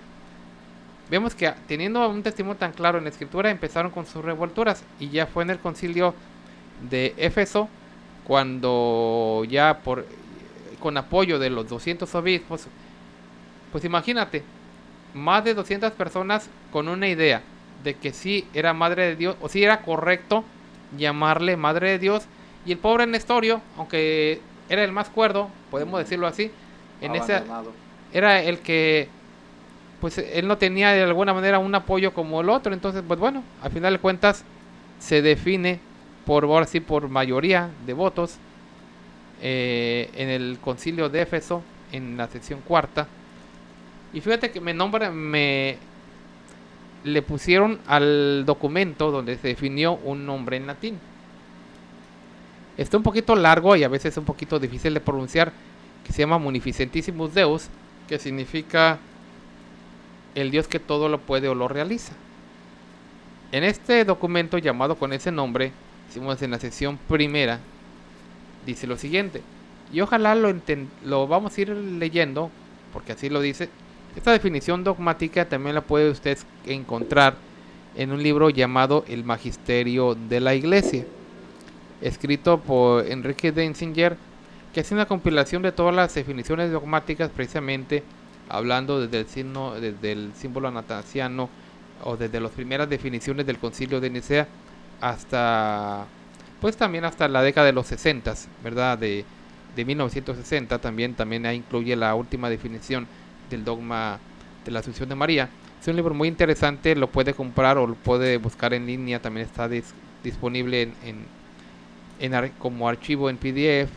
Vemos que teniendo un testimonio tan claro en la escritura, empezaron con sus revolturas, y ya fue en el concilio de Éfeso cuando ya con apoyo de los 200 obispos, pues imagínate, más de 200 personas con una idea de que sí era madre de Dios, o sí era correcto llamarle madre de Dios. Y el pobre Nestorio, aunque era el más cuerdo, podemos decirlo así, era el que, pues él no tenía de alguna manera un apoyo como el otro. Entonces, pues bueno, al final de cuentas se define por mayoría de votos en el concilio de Éfeso, en la sección cuarta. Y fíjate que le pusieron al documento donde se definió un nombre en latín. Está un poquito largo y a veces un poquito difícil de pronunciar, que se llama Munificentissimus Deus, que significa el Dios que todo lo puede o lo realiza. En este documento llamado con ese nombre, hicimos en la sección primera, dice lo siguiente, y ojalá lo vamos a ir leyendo, porque así lo dice. Esta definición dogmática también la puede usted encontrar en un libro llamado El Magisterio de la Iglesia, escrito por Enrique Denzinger, que hace una compilación de todas las definiciones dogmáticas, precisamente hablando desde el símbolo anatasiano, o desde las primeras definiciones del concilio de Nicea hasta, pues también hasta la década de los 60, ¿verdad? De 1960 también ahí incluye la última definición del dogma de la Asunción de María. Es un libro muy interesante, lo puede comprar o lo puede buscar en línea, también está disponible como archivo en PDF,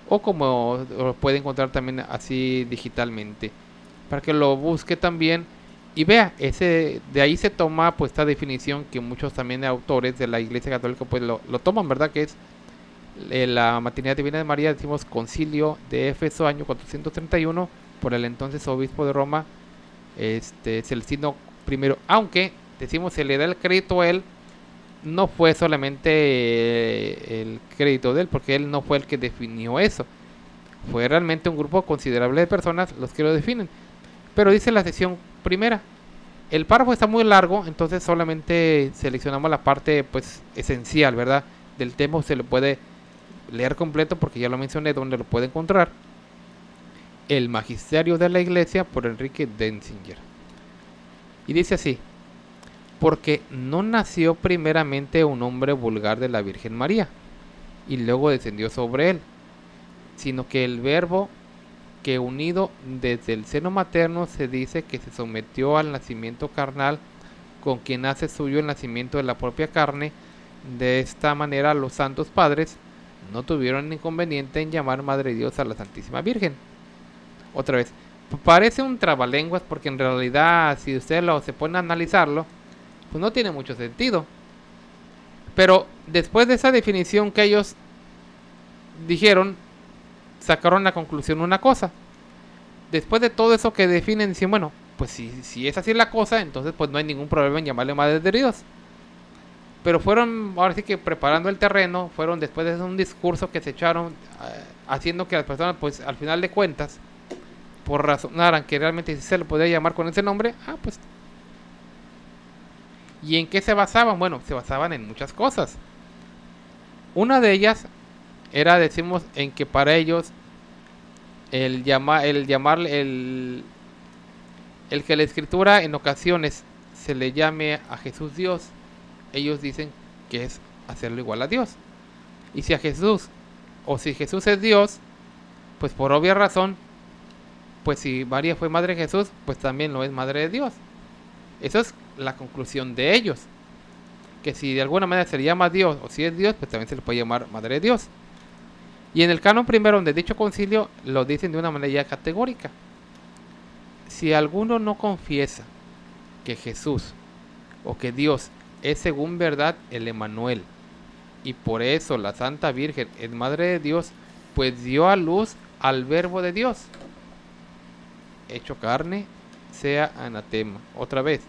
o como lo puede encontrar también así digitalmente, para que lo busque también y vea. De ahí se toma pues esta definición que muchos también autores de la Iglesia Católica pues lo toman, ¿verdad? Que es la Maternidad Divina de María, decimos Concilio de Éfeso, año 431, por el entonces obispo de Roma, Celestino I, aunque decimos se le da el crédito a él. No fue solamente el crédito de él, porque él no fue el que definió eso. Fue realmente un grupo considerable de personas los que lo definen. Pero dice la sección primera. El párrafo está muy largo, entonces solamente seleccionamos la parte pues esencial, ¿verdad? Del tema. Se lo puede leer completo porque ya lo mencioné donde lo puede encontrar. El Magisterio de la Iglesia por Enrique Denzinger. Y dice así: porque no nació primeramente un hombre vulgar de la Virgen María y luego descendió sobre él, sino que el Verbo, que unido desde el seno materno, se dice que se sometió al nacimiento carnal, con quien hace suyo el nacimiento de la propia carne. De esta manera los santos padres no tuvieron inconveniente en llamar Madre de Dios a la Santísima Virgen. Otra vez, parece un trabalenguas porque en realidad si usted se pone a analizarlo, pues no tiene mucho sentido. Pero después de esa definición que ellos dijeron, sacaron la conclusión una cosa. Después de todo eso que definen, dicen, bueno, pues si es así la cosa, entonces pues no hay ningún problema en llamarle Madre de Dios. Pero fueron, ahora sí que preparando el terreno, fueron después de un discurso que se echaron, haciendo que las personas, pues al final de cuentas, por razonaran que realmente si se le podía llamar con ese nombre, pues. ¿Y en qué se basaban? Bueno, se basaban en muchas cosas. Una de ellas era, decimos, en que para ellos el que la Escritura en ocasiones se le llame a Jesús Dios, ellos dicen que es hacerlo igual a Dios. Y si Jesús es Dios, pues por obvia razón, pues si María fue madre de Jesús, pues también lo es madre de Dios. Eso es la conclusión de ellos, que si de alguna manera se le llama Dios, o si es Dios, pues también se le puede llamar madre de Dios. Y en el canon primero de dicho concilio lo dicen de una manera ya categórica: si alguno no confiesa que Jesús o que Dios es según verdad el Emmanuel, y por eso la Santa Virgen es madre de Dios, pues dio a luz al Verbo de Dios, hecho carne, sea anatema. Otra vez,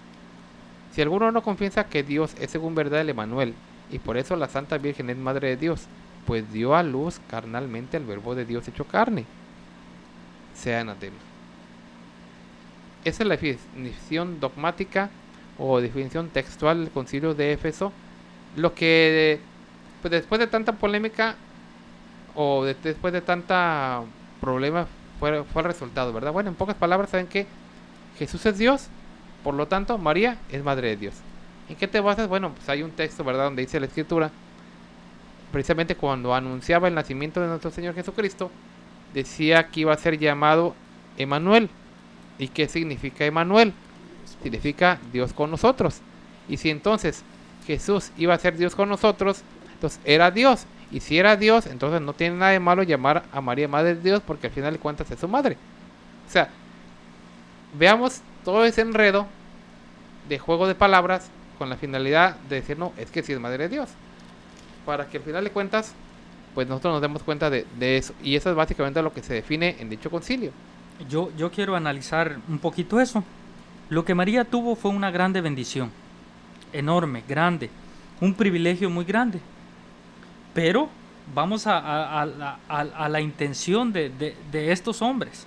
si alguno no confiesa que Dios es según verdad el Emmanuel, y por eso la Santa Virgen es madre de Dios, pues dio a luz carnalmente al Verbo de Dios hecho carne, sea anatema. Esa es la definición dogmática o definición textual del Concilio de Éfeso. Lo que pues después de tanta polémica o después de tanta problema fue el resultado, ¿verdad? Bueno, en pocas palabras, saben que Jesús es Dios, por lo tanto María es madre de Dios. ¿En qué te basas? Bueno, pues hay un texto, ¿verdad?, donde dice la Escritura, precisamente cuando anunciaba el nacimiento de nuestro Señor Jesucristo, decía que iba a ser llamado Emmanuel. ¿Y qué significa Emmanuel? Significa Dios con nosotros. Y si entonces Jesús iba a ser Dios con nosotros, entonces era Dios. Y si era Dios, entonces no tiene nada de malo llamar a María madre de Dios, porque al final de cuentas es su madre. O sea, veamos todo ese enredo de juego de palabras con la finalidad de decir, no, es que sí es madre de Dios, para que al final de cuentas pues nosotros nos demos cuenta de eso. Y eso es básicamente lo que se define en dicho concilio.
Yo quiero analizar un poquito eso. Lo que María tuvo fue una grande bendición, enorme, grande, un privilegio muy grande. Pero vamos a la intención de estos hombres.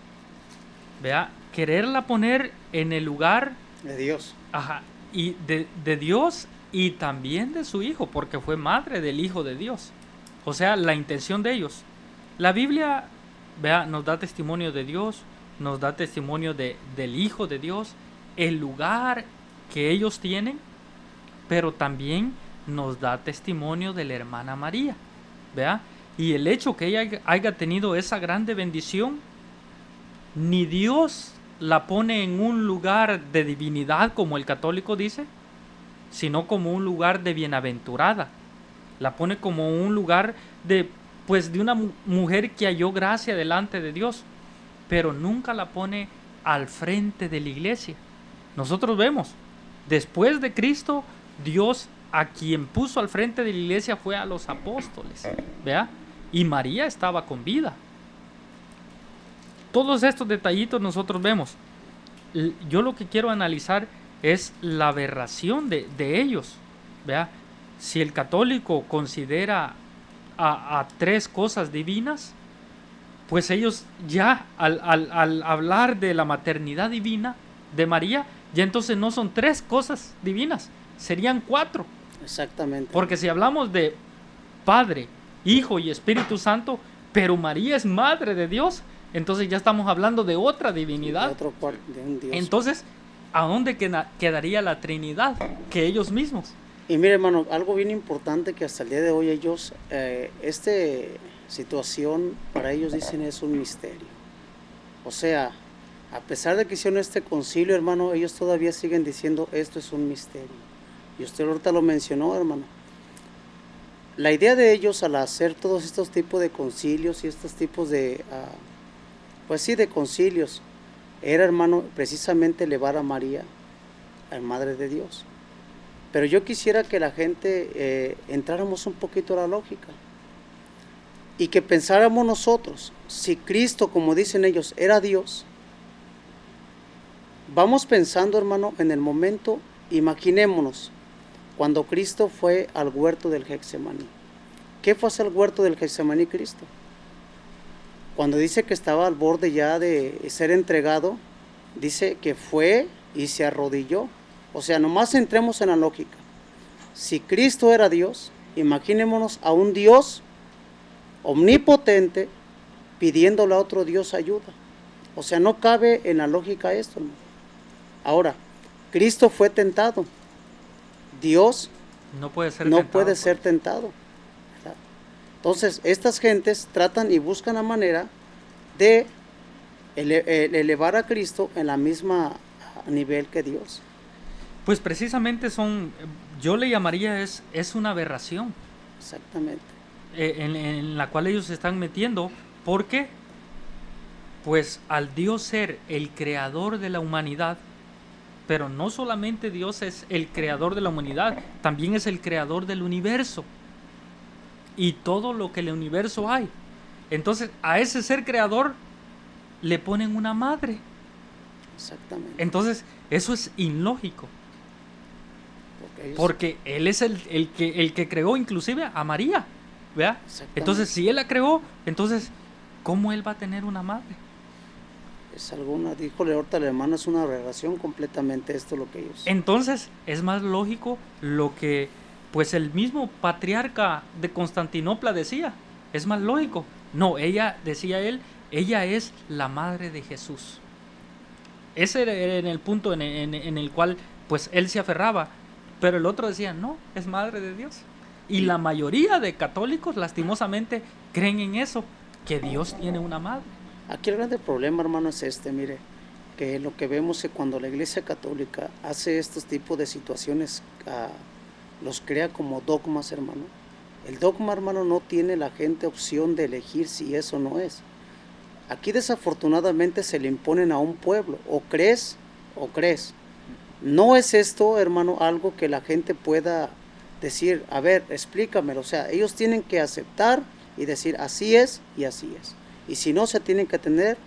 Vea, quererla poner en el lugar
de Dios.
Ajá, y de Dios y también de su hijo, porque fue madre del hijo de Dios. O sea, la intención de ellos. La Biblia, vea, nos da testimonio de Dios, nos da testimonio del Hijo de Dios, el lugar que ellos tienen, pero también nos da testimonio de la hermana María, ¿vea? Y el hecho que ella haya tenido esa grande bendición, ni Dios la pone en un lugar de divinidad como el católico dice, sino como un lugar de bienaventurada. La pone como un lugar de una mujer que halló gracia delante de Dios, pero nunca la pone al frente de la iglesia. Nosotros vemos, después de Cristo, Dios a quien puso al frente de la iglesia fue a los apóstoles, ¿vea? Y María estaba con vida. Todos estos detallitos nosotros vemos. Yo lo que quiero analizar es la aberración de ellos, ¿vea? Si el católico considera a tres cosas divinas, pues ellos ya al hablar de la maternidad divina de María, ya entonces no son 3 cosas divinas, serían 4.
Exactamente.
Porque si hablamos de Padre, Hijo y Espíritu Santo, pero María es madre de Dios, entonces ya estamos hablando de otra divinidad.
De un Dios.
Entonces, ¿a dónde quedaría la Trinidad? Que ellos mismos.
Y mire, hermano, algo bien importante que hasta el día de hoy ellos, situación para ellos dicen es un misterio. O sea, a pesar de que hicieron este concilio, hermano, ellos todavía siguen diciendo esto es un misterio. Y usted ahorita lo mencionó, hermano. La idea de ellos al hacer todos estos tipos de concilios y estos tipos de, pues sí, de concilios, era, hermano, precisamente elevar a María, a la Madre de Dios. Pero yo quisiera que la gente entráramos un poquito a la lógica y que pensáramos nosotros, si Cristo, como dicen ellos, era Dios, vamos pensando, hermano, en el momento, imaginémonos, cuando Cristo fue al huerto del Getsemaní. ¿Qué fue hacer el huerto del Getsemaní Cristo? Cuando dice que estaba al borde ya de ser entregado, dice que fue y se arrodilló. O sea, nomás entremos en la lógica. Si Cristo era Dios, imaginémonos a un Dios omnipotente pidiéndole a otro Dios ayuda. O sea, no cabe en la lógica esto, hermano. Ahora, Cristo fue tentado. Dios
no puede ser
tentado. Entonces, estas gentes tratan y buscan la manera de elevar a Cristo en la misma nivel que Dios.
Pues precisamente yo le llamaría es una aberración.
Exactamente.
En la cual ellos se están metiendo, porque pues al Dios ser el creador de la humanidad, pero no solamente Dios es el creador de la humanidad, también es el creador del universo y todo lo que en el universo hay. Entonces a ese ser creador le ponen una madre.
Exactamente.
Entonces eso es ilógico, porque él es el que creó inclusive a María, ¿verdad? Entonces si él la creó, entonces ¿cómo él va a tener una madre?
Es alguna, díjole ahorita el hermano, es una relación completamente esto lo que ellos.
Entonces es más lógico lo que pues el mismo patriarca de Constantinopla decía, es más lógico. No, ella, decía él, ella es la madre de Jesús. Ese era en el punto en el cual pues él se aferraba, pero el otro decía, no, es madre de Dios. Y la mayoría de católicos lastimosamente creen en eso, que Dios tiene una madre.
Aquí el grande problema, hermano, es mire, que lo que vemos es que cuando la Iglesia Católica hace estos tipos de situaciones, los crea como dogmas, hermano. El dogma, hermano, no tiene la gente opción de elegir si eso no es. Aquí desafortunadamente se le imponen a un pueblo, o crees o crees. No es esto, hermano, algo que la gente pueda decir, a ver, explícamelo. O sea, ellos tienen que aceptar y decir así es y así es. Y si no, se tienen que atender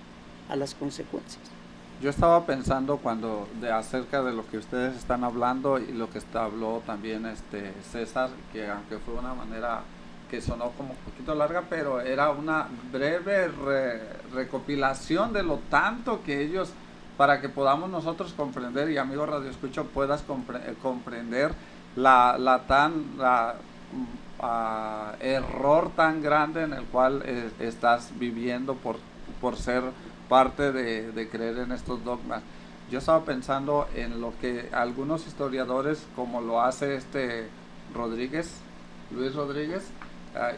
a las consecuencias.
Yo estaba pensando acerca de lo que ustedes están hablando y lo que habló también César, que aunque fue una manera que sonó como un poquito larga, pero era una breve recopilación de lo tanto que ellos, para que podamos nosotros comprender, y amigo Radio Escucho, puedas comprender error tan grande en el cual estás viviendo por ser parte de creer en estos dogmas. Yo estaba pensando en lo que algunos historiadores, como lo hace Luis Rodríguez,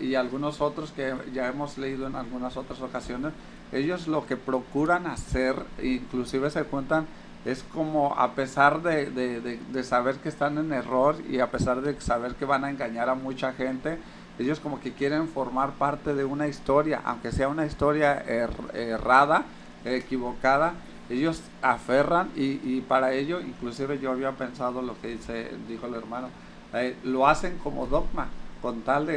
y algunos otros que ya hemos leído en algunas otras ocasiones, ellos lo que procuran hacer, inclusive se cuentan, es como a pesar de saber que están en error y a pesar de saber que van a engañar a mucha gente, ellos como que quieren formar parte de una historia, aunque sea una historia errada, equivocada, ellos aferran y para ello, inclusive yo había pensado lo que dijo el hermano, lo hacen como dogma, con tal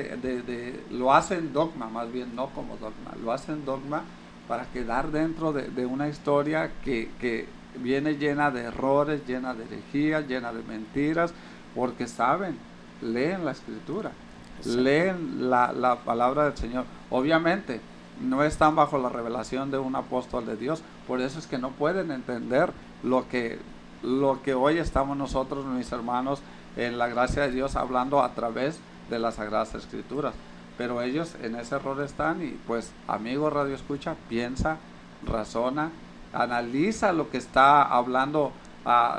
lo hacen dogma, más bien no como dogma, lo hacen dogma para quedar dentro de una historia que viene llena de errores, llena de herejías, llena de mentiras, porque saben, leen la Escritura, leen la palabra del Señor. Obviamente, no están bajo la revelación de un apóstol de Dios. Por eso es que no pueden entender lo que hoy estamos nosotros, mis hermanos, en la gracia de Dios, hablando a través de las Sagradas Escrituras. Pero ellos en ese error están, y pues, amigo Radio Escucha, piensa, razona, analiza lo que está hablando,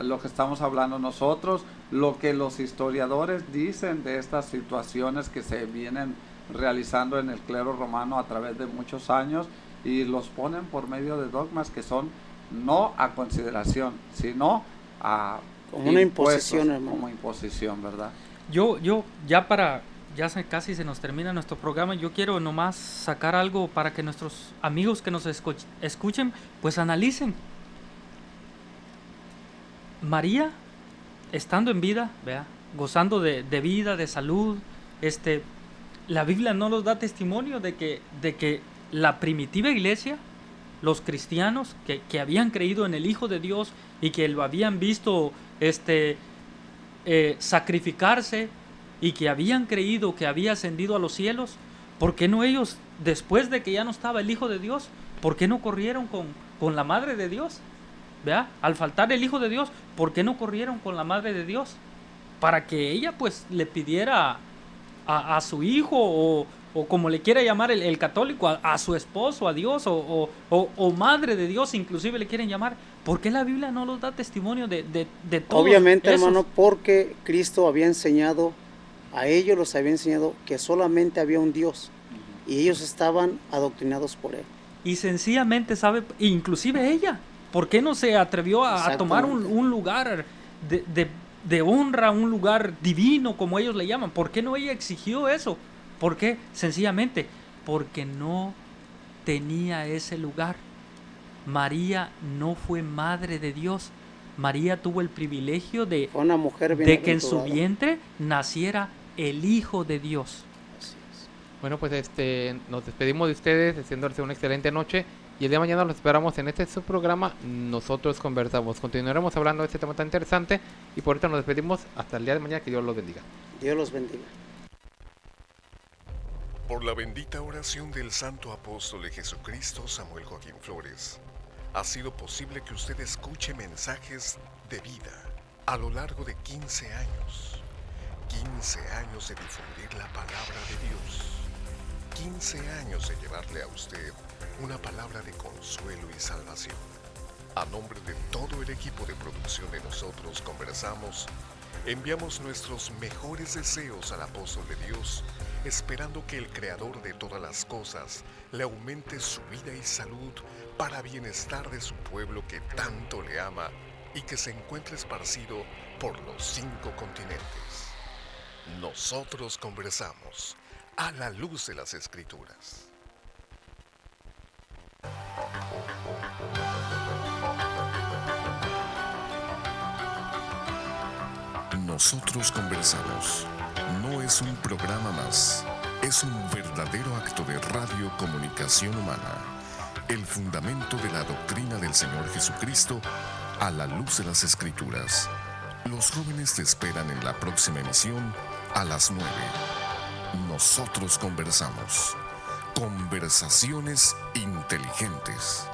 lo que estamos hablando nosotros, lo que los historiadores dicen de estas situaciones que se vienen realizando en el clero romano a través de muchos años, y los ponen por medio de dogmas que son no a consideración, sino a
como una imposición, hermano.
Como imposición, ¿verdad?
Yo casi se nos termina nuestro programa. Yo quiero nomás sacar algo para que nuestros amigos que nos escuchen, pues analicen. María, estando en vida, vea, gozando de vida, de salud, la Biblia no nos da testimonio de que la primitiva iglesia, los cristianos que habían creído en el Hijo de Dios y que lo habían visto sacrificarse, y que habían creído que había ascendido a los cielos, ¿por qué no ellos, después de que ya no estaba el Hijo de Dios, por qué no corrieron con la Madre de Dios? ¿Vea? Al faltar el Hijo de Dios, ¿por qué no corrieron con la Madre de Dios? Para que ella pues le pidiera a su hijo, o como le quiera llamar el católico, a su esposo, a Dios, o Madre de Dios, inclusive le quieren llamar. ¿Por qué la Biblia no nos da testimonio de todo?
Obviamente, hermano, porque Cristo había enseñado, a ellos los había enseñado que solamente había un Dios, y ellos estaban adoctrinados por él.
Y sencillamente, ¿sabe? Inclusive ella, ¿por qué no se atrevió a tomar un lugar de honra, un lugar divino, como ellos le llaman? ¿Por qué no ella exigió eso? ¿Por qué? Sencillamente, porque no tenía ese lugar. María no fue madre de Dios. María tuvo el privilegio de que en su vientre naciera el Hijo de Dios.
Bueno, pues nos despedimos de ustedes, deseándoles una excelente noche, y el día de mañana los esperamos en este subprograma Nosotros Conversamos. Continuaremos hablando de este tema tan interesante, y por ahorita nos despedimos hasta el día de mañana. Que Dios los bendiga.
Dios los bendiga.
Por la bendita oración del Santo Apóstol de Jesucristo, Samuel Joaquín Flores, ha sido posible que usted escuche mensajes de vida a lo largo de 15 años. 15 años de difundir la palabra de Dios. 15 años de llevarle a usted una palabra de consuelo y salvación. A nombre de todo el equipo de producción de Nosotros Conversamos, enviamos nuestros mejores deseos al apóstol de Dios, esperando que el Creador de todas las cosas le aumente su vida y salud para bienestar de su pueblo que tanto le ama y que se encuentre esparcido por los 5 continentes. Nosotros Conversamos, a la luz de las Escrituras. Nosotros Conversamos no es un programa más, es un verdadero acto de radiocomunicación humana, el fundamento de la doctrina del Señor Jesucristo a la luz de las Escrituras. Los jóvenes te esperan en la próxima emisión a las 9. Nosotros Conversamos. Conversaciones inteligentes.